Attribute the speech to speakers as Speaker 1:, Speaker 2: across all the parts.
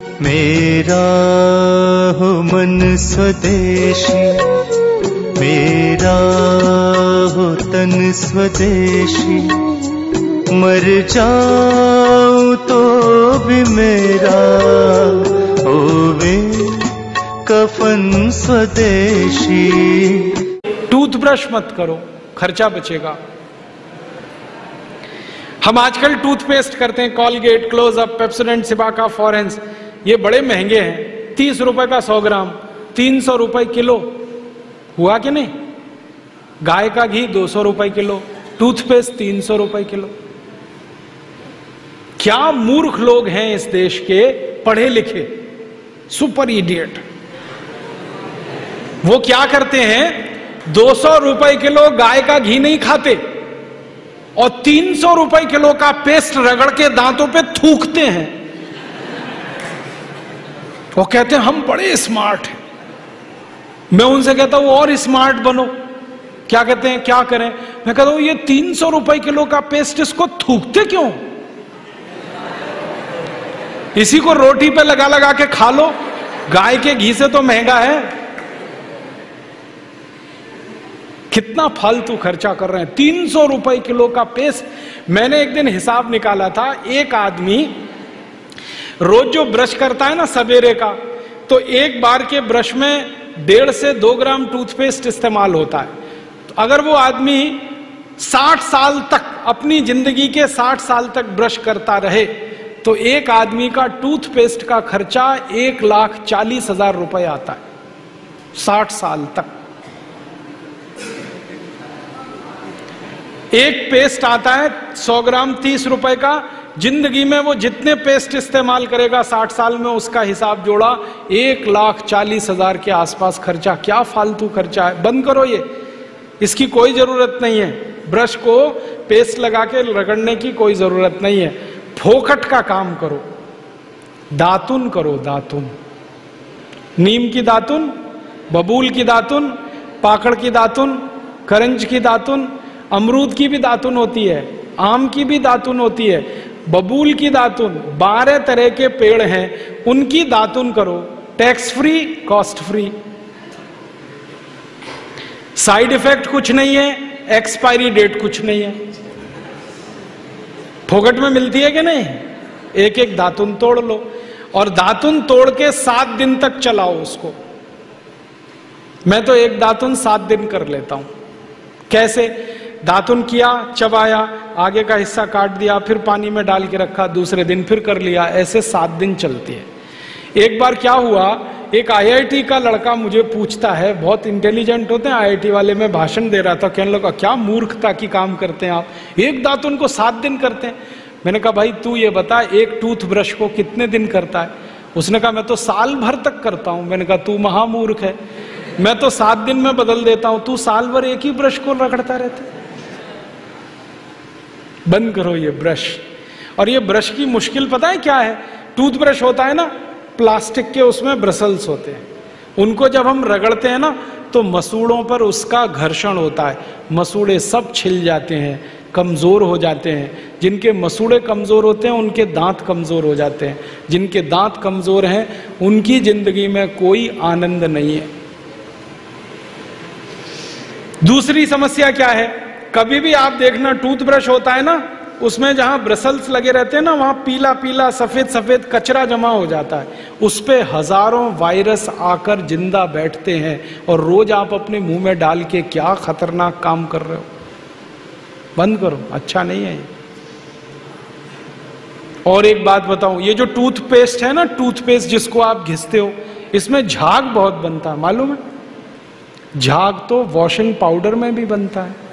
Speaker 1: मेरा हो मन स्वदेशी, मेरा हो तन स्वदेशी, मर जाऊं तो भी मेरा होवे कफन स्वदेशी।
Speaker 2: टूथब्रश मत करो, खर्चा बचेगा। हम आजकल टूथपेस्ट करते हैं, कॉलगेट, क्लोजअप, पेप्सोडेंट, सिबाका, फॉरेंस, ये बड़े महंगे हैं। 30 रुपए का 100 ग्राम, 300 रुपए किलो। हुआ कि नहीं? गाय का घी 200 रुपए किलो, टूथपेस्ट 300 रुपए किलो। क्या मूर्ख लोग हैं इस देश के, पढ़े लिखे, सुपर इडियट। वो क्या करते हैं, 200 रुपए किलो गाय का घी नहीं खाते और 300 रुपए किलो का पेस्ट रगड़ के दांतों पे थूकते हैं। वो कहते हैं हम बड़े स्मार्ट हैं। मैं उनसे कहता हूं और स्मार्ट बनो। क्या कहते हैं, क्या करें? मैं कहता हूं ये 300 रुपए किलो का पेस्ट, इसको थूकते क्यों? इसी को रोटी पे लगा लगा के खा लो, गाय के घी से तो महंगा है। कितना फालतू खर्चा कर रहे हैं। 300 रुपए किलो का पेस्ट। मैंने एक दिन हिसाब निकाला था, एक आदमी रोज जो ब्रश करता है ना सवेरे का, तो एक बार के ब्रश में 1.5 से 2 ग्राम टूथपेस्ट इस्तेमाल होता है। तो अगर वो आदमी 60 साल तक, अपनी जिंदगी के 60 साल तक ब्रश करता रहे, तो एक आदमी का टूथपेस्ट का खर्चा 1,40,000 रुपए आता है 60 साल तक। एक पेस्ट आता है 100 ग्राम 30 रुपए का। जिंदगी में वो जितने पेस्ट इस्तेमाल करेगा 60 साल में, उसका हिसाब जोड़ा 1,40,000 के आसपास खर्चा। क्या फालतू खर्चा है, बंद करो ये, इसकी कोई जरूरत नहीं है। ब्रश को पेस्ट लगा के रगड़ने की कोई जरूरत नहीं है। फोकट का काम करो, दातुन करो, दातुन। नीम की दातुन, बबूल की दातुन, पाकड़ की दातुन, करंज की दातुन, अमरूद की भी दातुन होती है, आम की भी दातुन होती है, बबूल की दातुन, 12 तरह के पेड़ हैं, उनकी दातुन करो। Tax free, cost free, side effect कुछ नहीं है, एक्सपायरी डेट कुछ नहीं है। फोकट में मिलती है कि नहीं? एक एक दातुन तोड़ लो और दातुन तोड़ के 7 दिन तक चलाओ उसको। मैं तो एक दातुन 7 दिन कर लेता हूं। कैसे? दातुन किया, चबाया, आगे का हिस्सा काट दिया, फिर पानी में डाल के रखा, दूसरे दिन फिर कर लिया, ऐसे 7 दिन चलती है। एक बार क्या हुआ, एक IIT का लड़का मुझे पूछता है, बहुत इंटेलिजेंट होते हैं IIT वाले, मैं भाषण दे रहा था, कहने लगा क्या मूर्खता की काम करते हैं आप, एक दातुन को 7 दिन करते हैं। मैंने कहा भाई तू ये बता, एक टूथब्रश को कितने दिन करता है? उसने कहा मैं तो साल भर तक करता हूं। मैंने कहा तू महामूर्ख है, मैं तो 7 दिन में बदल देता हूं, तू साल भर एक ही ब्रश को रगड़ता रहता है। बंद करो ये ब्रश। और ये ब्रश की मुश्किल पता है क्या है? टूथब्रश होता है ना प्लास्टिक के, उसमें ब्रसल्स होते हैं, उनको जब हम रगड़ते हैं ना तो मसूड़ों पर उसका घर्षण होता है, मसूड़े सब छिल जाते हैं, कमजोर हो जाते हैं। जिनके मसूड़े कमजोर होते हैं उनके दांत कमजोर हो जाते हैं, जिनके दांत कमजोर हैं उनकी जिंदगी में कोई आनंद नहीं है। दूसरी समस्या क्या है? कभी भी आप देखना टूथब्रश होता है ना, उसमें जहां ब्रसल्स लगे रहते हैं ना, वहां पीला पीला सफेद सफेद कचरा जमा हो जाता है, उस पे हजारों वायरस आकर जिंदा बैठते हैं और रोज आप अपने मुंह में डाल के क्या खतरनाक काम कर रहे हो। बंद करो, अच्छा नहीं है ये। और एक बात बताऊं, ये जो टूथपेस्ट है ना, टूथपेस्ट जिसको आप घिसते हो, इसमें झाग बहुत बनता है, मालूम है? झाग तो वॉशिंग पाउडर में भी बनता है।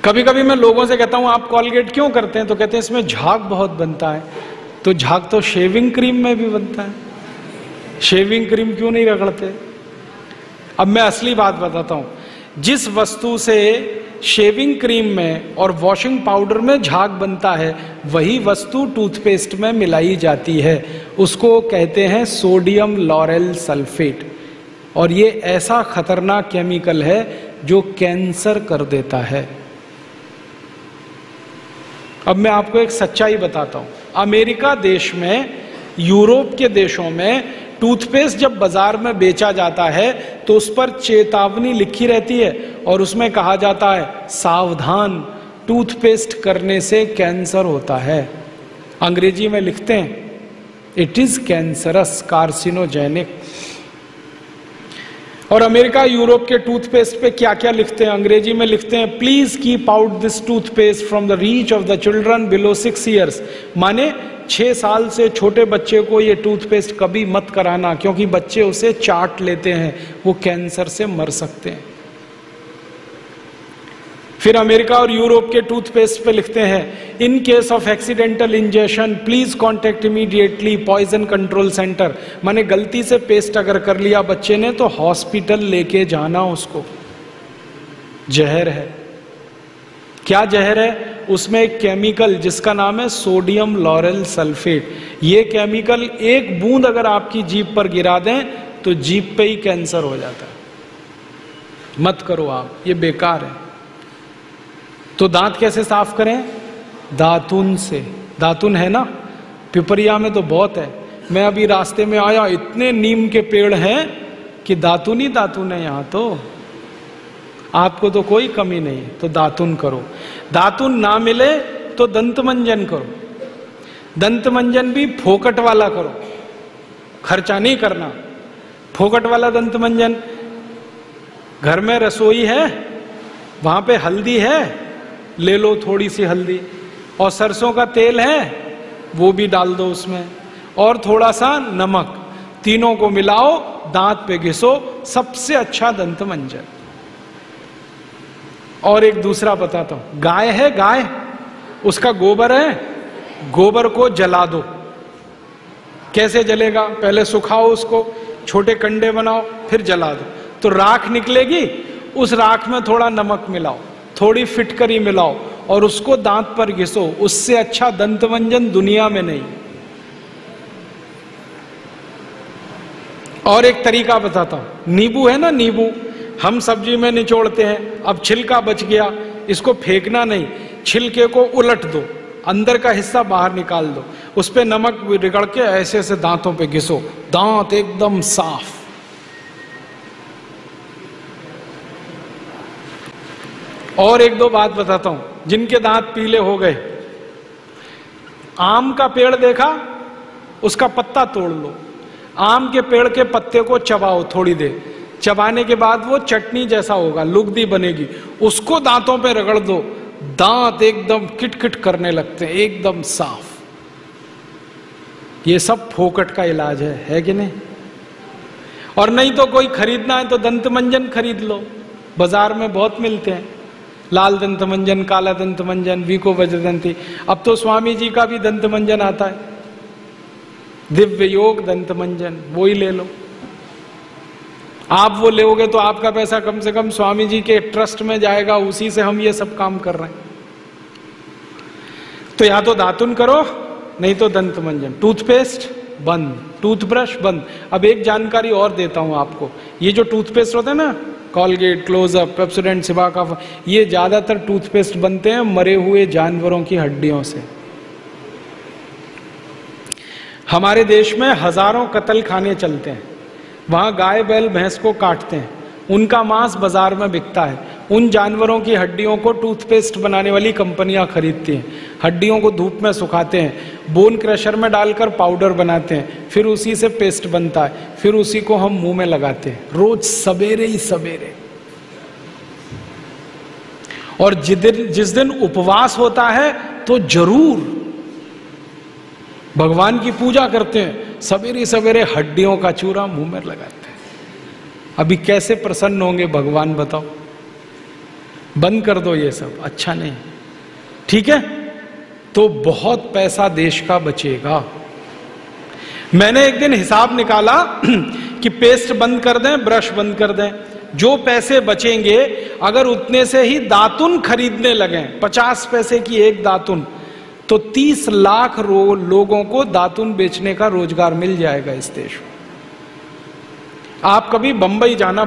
Speaker 2: कभी कभी मैं लोगों से कहता हूं आप कॉलगेट क्यों करते हैं, तो कहते हैं इसमें झाग बहुत बनता है। तो झाग तो शेविंग क्रीम में भी बनता है, शेविंग क्रीम क्यों नहीं रगड़ते? अब मैं असली बात बताता हूं, जिस वस्तु से शेविंग क्रीम में और वॉशिंग पाउडर में झाग बनता है, वही वस्तु टूथपेस्ट में मिलाई जाती है, उसको कहते हैं सोडियम लॉरेल सल्फेट। और ये ऐसा खतरनाक केमिकल है जो कैंसर कर देता है। अब मैं आपको एक सच्चाई बताता हूं। अमेरिका देश में यूरोप के देशों में टूथपेस्ट जब बाजार में बेचा जाता है तो उस पर चेतावनी लिखी रहती है और उसमें कहा जाता है सावधान, टूथपेस्ट करने से कैंसर होता है। अंग्रेजी में लिखते हैं इट इज कैंसरस, कार्सिनोजेनिक। और अमेरिका यूरोप के टूथपेस्ट पे क्या क्या लिखते हैं? अंग्रेजी में लिखते हैं please keep out this toothpaste from the reach of the children below 6 years। माने 6 साल से छोटे बच्चे को ये टूथपेस्ट कभी मत कराना, क्योंकि बच्चे उसे चाट लेते हैं, वो कैंसर से मर सकते हैं। फिर अमेरिका और यूरोप के टूथपेस्ट पे लिखते हैं in case of accidental injection please contact immediately poison control centre. माने गलती से पेस्ट अगर कर लिया बच्चे ने तो हॉस्पिटल लेके जाना उसको। जहर है। क्या जहर है? उसमें एक केमिकल जिसका नाम है सोडियम लॉरेल सल्फेट। ये केमिकल एक बूंद अगर आपकी जीभ पर गिरा दें तो जीभ पे ही कैंसर हो जाता है। मत करो आप, ये बेकार है। तो दांत कैसे साफ करें? दातुन से। दातुन है ना, पिपरिया में तो बहुत है। मैं अभी रास्ते में आया, इतने नीम के पेड़ हैं कि दातुन ही दातुन है यहां। तो आपको तो कोई कमी नहीं, तो दातुन करो। दातुन ना मिले तो दंत मंजन करो। दंत मंजन भी फोकट वाला करो, खर्चा नहीं करना। फोकट वाला दंत मंजन, घर में रसोई है, वहां पे हल्दी है, ले लो थोड़ी सी हल्दी, और सरसों का तेल है वो भी डाल दो उसमें, और थोड़ा सा नमक, तीनों को मिलाओ, दांत पे घिसो, सबसे अच्छा दंत मंजन। और एक दूसरा बताता हूं, गाय है, गाय, उसका गोबर है, गोबर को जला दो। कैसे जलेगा? पहले सुखाओ उसको, छोटे कंडे बनाओ, फिर जला दो, तो राख निकलेगी। उस राख में थोड़ा नमक मिलाओ, थोड़ी फिटकरी मिलाओ और उसको दांत पर घिसो। उससे अच्छा दंत मंजन दुनिया में नहीं। और एक तरीका बताता हूं, नींबू है ना, नींबू हम सब्जी में निचोड़ते हैं। अब छिलका बच गया, इसको फेंकना नहीं, छिलके को उलट दो, अंदर का हिस्सा बाहर निकाल दो, उस पे नमक रगड़ के ऐसे ऐसे दांतों पे घिसो, दांत एकदम साफ। और एक दो बात बताता हूं, जिनके दांत पीले हो गए, आम का पेड़ देखा, उसका पत्ता तोड़ लो, आम के पेड़ के पत्ते को चबाओ थोड़ी देर, चबाने के बाद वो चटनी जैसा होगा, लुगदी बनेगी, उसको दांतों पे रगड़ दो, दांत एकदम किटकिट करने लगते हैं, एकदम साफ। ये सब फोकट का इलाज है कि नहीं? और नहीं तो कोई खरीदना है तो दंत मंजन खरीद लो, बाजार में बहुत मिलते हैं, लाल दंत मंजन, काला दंत मंजन, वीको वज्रदंती। अब तो स्वामी जी का भी दंत मंजन आता है, दिव्य योग दंत मंजन, वो ही ले लो। आप वो लोगे तो आपका पैसा कम से कम स्वामी जी के ट्रस्ट में जाएगा, उसी से हम ये सब काम कर रहे हैं। तो या तो दातुन करो, नहीं तो दंत मंजन। टूथपेस्ट बंद, टूथब्रश बंद। अब एक जानकारी और देता हूं आपको, ये जो टूथपेस्ट होता है ना, कॉलगेट, क्लोजअप, पेप्सोडेंट, सिबाका, ये ज्यादातर टूथपेस्ट बनते हैं मरे हुए जानवरों की हड्डियों से। हमारे देश में हजारों कत्ल खाने चलते हैं, वहां गाय बैल भैंस को काटते हैं, उनका मांस बाजार में बिकता है, उन जानवरों की हड्डियों को टूथपेस्ट बनाने वाली कंपनियां खरीदती हैं, हड्डियों को धूप में सुखाते हैं, बोन क्रशर में डालकर पाउडर बनाते हैं, फिर उसी से पेस्ट बनता है, फिर उसी को हम मुंह में लगाते हैं रोज सवेरे ही सवेरे। और जिस दिन उपवास होता है तो जरूर भगवान की पूजा करते हैं, सवेरे सवेरे हड्डियों का चूरा मुंह में लगाते हैं। अभी कैसे प्रसन्न होंगे भगवान बताओ? बंद कर दो ये सब, अच्छा नहीं, ठीक है? तो बहुत पैसा देश का बचेगा। मैंने एक दिन हिसाब निकाला कि पेस्ट बंद कर दें, ब्रश बंद कर दें, जो पैसे बचेंगे अगर उतने से ही दातुन खरीदने लगे, 50 पैसे की एक दातुन, तो 30 लाख लोगों को दातुन बेचने का रोजगार मिल जाएगा इस देश में। आप कभी बंबई जाना,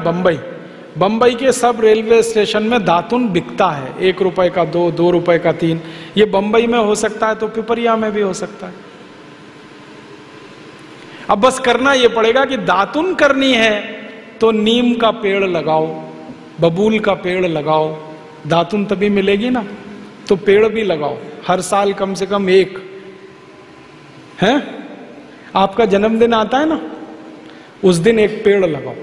Speaker 2: बंबई के सब रेलवे स्टेशन में दातुन बिकता है, 1 रुपए का 2, 2 रुपए का 3। ये बंबई में हो सकता है तो पिपरिया में भी हो सकता है। अब बस करना यह पड़ेगा कि दातुन करनी है तो नीम का पेड़ लगाओ, बबूल का पेड़ लगाओ, दातुन तभी मिलेगी ना। तो पेड़ भी लगाओ, हर साल कम से कम एक। है आपका जन्मदिन आता है ना, उस दिन एक पेड़ लगाओ।